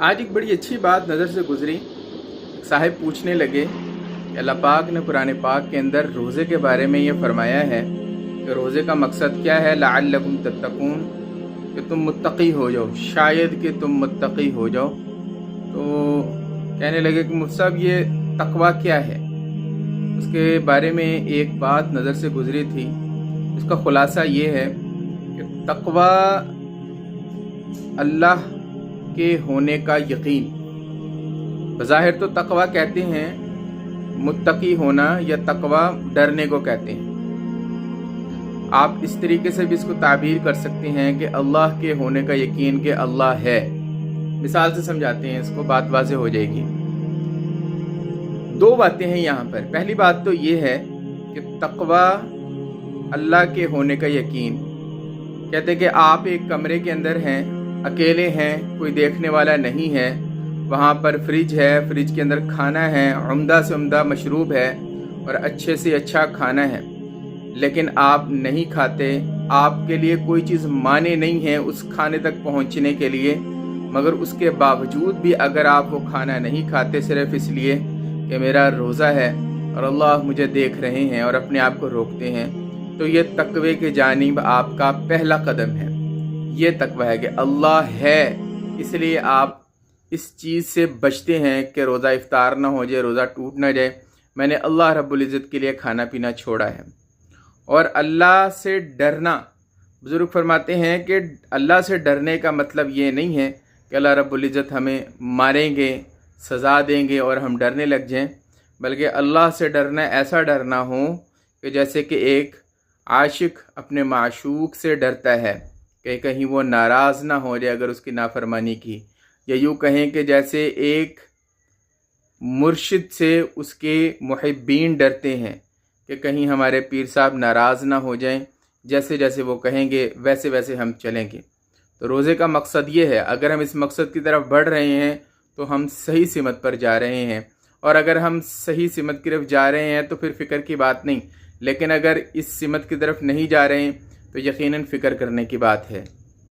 आज एक बड़ी अच्छी बात नज़र से गुजरी। साहिब पूछने लगे कि अल्लाह पाक ने कुरान पाक के अंदर रोज़े के बारे में ये फरमाया है कि रोज़े का मकसद क्या है, लअल्लकुम तत्तकून, कि तुम मुत्तकी हो जाओ, शायद कि तुम मुत्तकी हो जाओ। तो कहने लगे कि मुफ्ती साहब ये तकवा क्या है। उसके बारे में एक बात नज़र से गुजरी थी, उसका ख़ुलासा ये है कि तकवा अल्लाह के होने का यकीन। बज़ाहिर तो तकवा कहते हैं मुत्तकी होना, या तकवा डरने को कहते हैं। आप इस तरीके से भी इसको ताबीर कर सकते हैं कि अल्लाह के होने का यकीन कि अल्लाह है। मिसाल से समझाते हैं इसको, बात वाज़ेह हो जाएगी। दो बातें हैं यहाँ पर। पहली बात तो ये है कि तकवा अल्लाह के होने का यकीन। कहते हैं कि आप एक कमरे के अंदर हैं, अकेले हैं, कोई देखने वाला नहीं है, वहाँ पर फ्रिज है, फ्रिज के अंदर खाना है, उम्दा से उम्दा मशरूब है और अच्छे से अच्छा खाना है, लेकिन आप नहीं खाते। आपके लिए कोई चीज़ माने नहीं है उस खाने तक पहुँचने के लिए, मगर उसके बावजूद भी अगर आप वो खाना नहीं खाते सिर्फ इसलिए कि मेरा रोज़ा है और अल्लाह मुझे देख रहे हैं और अपने आप को रोकते हैं, तो ये तकवे के जानिब आपका पहला कदम है। ये तकवा है कि अल्लाह है, इसलिए आप इस चीज़ से बचते हैं कि रोज़ा इफ्तार ना हो जाए, रोज़ा टूट ना जाए। मैंने अल्लाह रब्बुल इज़्ज़त के लिए खाना पीना छोड़ा है। और अल्लाह से डरना, बुज़ुर्ग फरमाते हैं कि अल्लाह से डरने का मतलब ये नहीं है कि अल्लाह रब्बुल इज़्ज़त हमें मारेंगे, सज़ा देंगे और हम डरने लग जाएं, बल्कि अल्लाह से डरना ऐसा डरना हो कि जैसे कि एक आशिक अपने माशूक से डरता है कि कहीं वो नाराज़ ना हो जाए अगर उसकी नाफरमानी की, या यूँ कहें कि जैसे एक मुर्शिद से उसके मुहिब्बीन डरते हैं कि कहीं हमारे पीर साहब नाराज़ ना हो जाएं, जैसे जैसे वो कहेंगे वैसे वैसे हम चलेंगे। तो रोज़े का मकसद ये है, अगर हम इस मकसद की तरफ बढ़ रहे हैं तो हम सही सिमत पर जा रहे हैं, और अगर हम सही सिमत की तरफ जा रहे हैं तो फिर फ़िक्र की बात नहीं, लेकिन अगर इस सिमत की तरफ नहीं जा रहे हैं तो यकीनन फ़िक्र करने की बात है।